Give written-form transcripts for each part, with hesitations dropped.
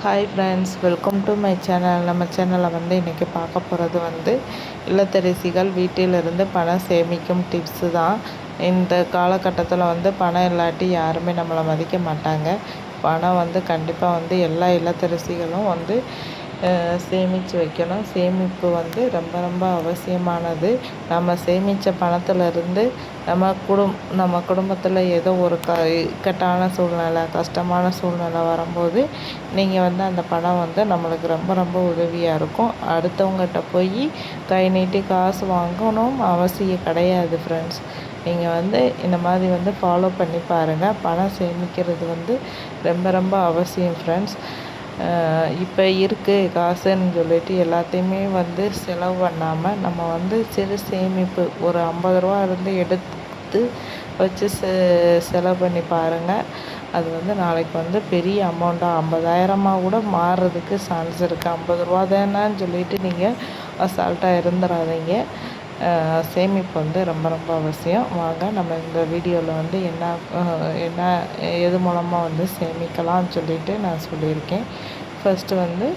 Hi friends, welcome to my channel. நம்ம சேனலில் இன்றைக்கி பார்க்க போகிறது இல்லத்தரசிகள் வீட்டிலிருந்து பணம் சேமிக்கும் டிப்ஸு தான். இந்த காலகட்டத்தில் பணம் இல்லாட்டி யாருமே நம்மளை மதிக்க மாட்டாங்க. பணம் கண்டிப்பாக எல்லா இல்லத்தரசிகளும் சேமித்து வைக்கணும். சேமிப்பு ரொம்ப ரொம்ப அவசியமானது. நம்ம சேமித்த பணத்திலிருந்து நம்ம குடும்பத்தில் ஏதோ ஒரு இக்கட்டான சூழ்நிலை, கஷ்டமான சூழ்நிலை வரும்போது நீங்கள் அந்த பணம் நம்மளுக்கு ரொம்ப ரொம்ப உதவியாக இருக்கும். அடுத்தவங்ககிட்ட போய் கை நீட்டி காசு வாங்கணும் அவசியம் கிடையாது ஃப்ரெண்ட்ஸ். நீங்கள் இந்த மாதிரி ஃபாலோ பண்ணி பாருங்கள். பணம் சேமிக்கிறது ரொம்ப ரொம்ப அவசியம் ஃப்ரெண்ட்ஸ். இப்போ இருக்குது காசுன்னு சொல்லிட்டு எல்லாத்தையுமே செலவு பண்ணாமல் நம்ம சிறு சேமிப்பு ஒரு 50 ரூபா இருந்து எடுத்து வச்சு செலவு பண்ணி பாருங்கள். அது நாளைக்கு பெரிய அமௌண்ட்டாக 50,000 கூட மாறுறதுக்கு சான்ஸ் இருக்குது. 50 ரூபா தானேன்னு சொல்லிட்டு நீங்கள் அசால்ட்டாக இருந்துடாதீங்க. சேமிப்பு ரொம்ப ரொம்ப அவசியம். வாங்க நம்ம இந்த வீடியோவில் என்ன எது மூலமாக சேமிக்கலாம்னு சொல்லிட்டு நான் சொல்லியிருக்கேன். ஃபஸ்ட்டு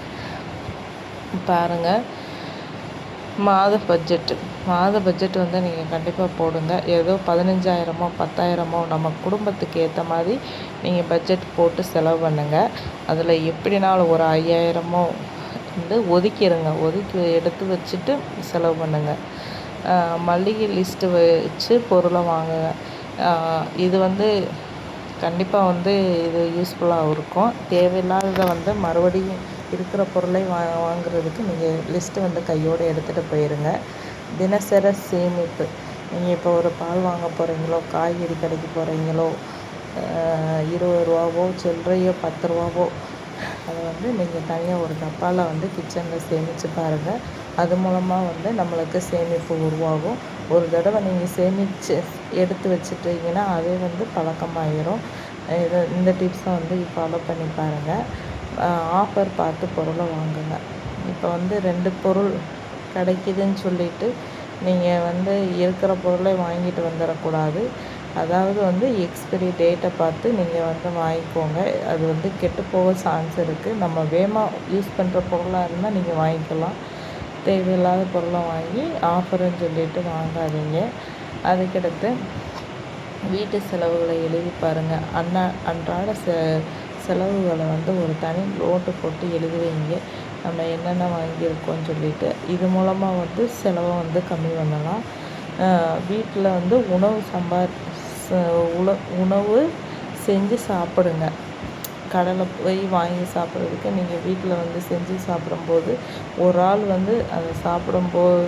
பாருங்கள், மாத பட்ஜெட் நீங்கள் கண்டிப்பாக போடுங்க. ஏதோ 15,000 10,000 நம்ம குடும்பத்துக்கு ஏற்ற மாதிரி நீங்கள் பட்ஜெட் போட்டு செலவு பண்ணுங்கள். அதில் எப்படினாலும் ஒரு 5,000 ஒதுக்கிடுங்க. ஒதுக்கி எடுத்து வச்சுட்டு செலவு பண்ணுங்கள். மளிகை லிஸ்ட்டு வச்சு பொருளை வாங்குங்க. இது கண்டிப்பாக இது யூஸ்ஃபுல்லாக இருக்கும். தேவையில்லாத மறுபடியும் இருக்கிற பொருளை வாங்குறதுக்கு நீங்கள் லிஸ்ட்டு கையோடு எடுத்துகிட்டு போயிருங்க. தினசரி சேமிப்பு. நீங்கள் இப்போ ஒரு பால் வாங்க போகிறீங்களோ, காய்கறி கடைக்கு போகிறீங்களோ, 20 ரூபாவோ சில்லறையோ 10 ரூபாவோ அதை நீங்கள் தனியாக ஒரு டப்பாவில் கிச்சனில் சேமித்து பாருங்கள். அது மூலமாக நம்மளுக்கு சேமிப்பு உருவாகும். ஒரு தடவை நீங்கள் சேமித்து எடுத்து வச்சுட்டிங்கன்னா அதே பழக்கமாயிரும். இந்த டிப்ஸை ஃபாலோ பண்ணி பாருங்கள். ஆஃபர் பார்த்து பொருளை வாங்குங்க. இப்போ 2 பொருள் கிடைக்குதுன்னு சொல்லிட்டு நீங்கள் இருக்கிற பொருளை வாங்கிட்டு வந்துடக்கூடாது. அதாவது எக்ஸ்பைரி டேட்டை பார்த்து நீங்கள் வாங்கிக்கோங்க. அது கெட்டு போக சான்ஸ் இருக்குது. நம்ம வேகமாக யூஸ் பண்ணுற பொருளாக இருந்தால் நீங்கள் வாங்கிக்கலாம். தேவையில்லாத பொருளை வாங்கி ஆஃபருன்னு சொல்லிட்டு வாங்காதீங்க. அதுக்கடுத்து வீட்டு செலவுகளை எழுதி பாருங்கள். அன்றாட செலவுகளை ஒரு தனி நோட்டு போட்டு எழுதி வைங்க. நம்ம என்னென்ன வாங்கியிருக்கோன்னு சொல்லிட்டு இது மூலமாக செலவை கம்மி பண்ணலாம். வீட்டில் உணவு செஞ்சு சாப்பிடுங்க. கடையில் போய் வாங்கி சாப்பிட்றதுக்கு நீங்கள் வீட்டில் செஞ்சு சாப்பிடும்போது ஒரு ஆள் அதை சாப்பிடும்போது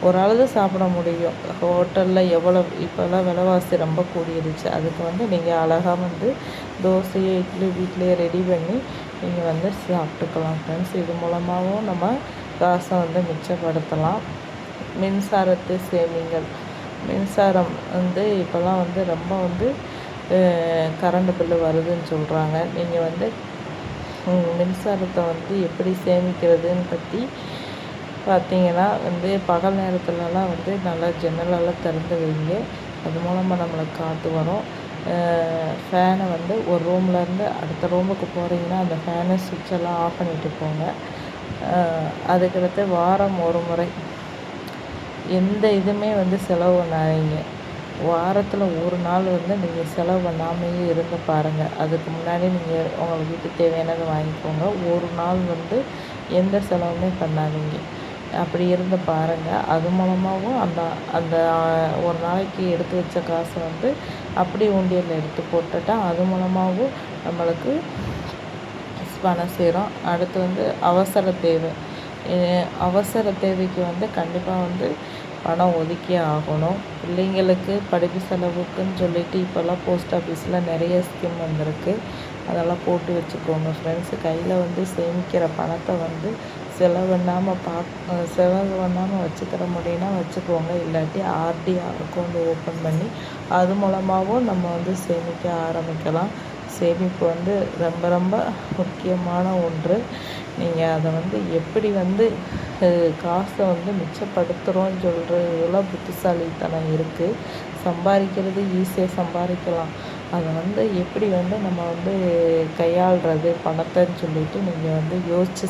ஒரு ஆள் தான் சாப்பிட முடியும். ஹோட்டலில் இப்போல்லாம் விலைவாசி ரொம்ப கூடிடுச்சு. அதுக்கு நீங்கள் அழகாக தோசையோ இட்லி வீட்டிலையே ரெடி பண்ணி நீங்கள் சாப்பிட்டுக்கலாம் ஃப்ரெண்ட்ஸ். இது மூலமாகவும் நம்ம காசை மிச்சப்படுத்தலாம். மின்சாரத்தை சேமிங்கள். மின்சாரம் இப்போல்லாம் ரொம்ப கரண்ட் பில்லு வருதுன்னு சொல்கிறாங்க. நீங்கள் மின்சாரத்தை எப்படி சேமிக்கிறதுன்னு பற்றி பார்த்திங்கன்னா பகல் நேரத்துலலாம் நல்லா ஜன்னலெல்லாம் திறந்து வைங்க. அது மூலமாக நம்மளுக்கு காற்று வரும். ஃபேனை ஒரு ரூம்லேருந்து அடுத்த ரூமுக்கு போகிறீங்கன்னா அந்த ஃபேனை சுவிட்செல்லாம் ஆஃப் பண்ணிவிட்டு போங்க. அதுக்கடுத்து வாரம் ஒரு முறை எந்த இதுவுமே செலவு பண்ணாதீங்க. வாரத்தில் ஒரு நாள் நீங்கள் செலவு பண்ணாமையே இருந்து பாருங்கள். அதுக்கு முன்னாடி நீங்கள் உங்கள் வீட்டுக்கு தேவையானதை வாங்கிக்கோங்க. ஒரு நாள் எந்த செலவுமே பண்ணாதீங்க. அப்படி இருந்து பாருங்கள். அது மூலமாகவும் அந்த ஒரு நாளைக்கு எடுத்து வச்ச காசை அப்படி உண்டியலில் எடுத்து போட்டுட்டால் அது மூலமாகவும் நம்மளுக்கு பணம் சேரும். அடுத்து அவசர தேவை. அவசர தேவைக்கு கண்டிப்பாக பணம் ஒதுக்கி ஆகணும். பிள்ளைங்களுக்கு படிப்பு செலவுக்குன்னு சொல்லிட்டு இப்போல்லாம் போஸ்ட் ஆஃபீஸில் நிறைய ஸ்கீம் வந்திருக்கு. அதெல்லாம் போட்டு வச்சுக்கோங்க ஃப்ரெண்ட்ஸு. கையில் சேமிக்கிற பணத்தை செலவு பண்ணாமல் வச்சுக்கிற முடியும்னா வச்சுக்கோங்க. இல்லாட்டி ஆர்டி அக்கௌண்ட் ஓப்பன் பண்ணி அது மூலமாகவும் நம்ம சேமிக்க ஆரம்பிக்கலாம். சேமிப்பு ரொம்ப ரொம்ப முக்கியமான ஒன்று. நீங்கள் அதை எப்படி காசை மிச்சப்படுத்துகிறோன்னு சொல்கிறதுல புத்திசாலித்தனம் இருக்குது. சம்பாதிக்கிறது ஈஸியாக சம்பாதிக்கலாம். அதை வந்து எப்படி வந்து நம்ம வந்து கையாள்றது பணத்தைன்னு சொல்லிட்டு நீங்கள் வந்து யோசித்து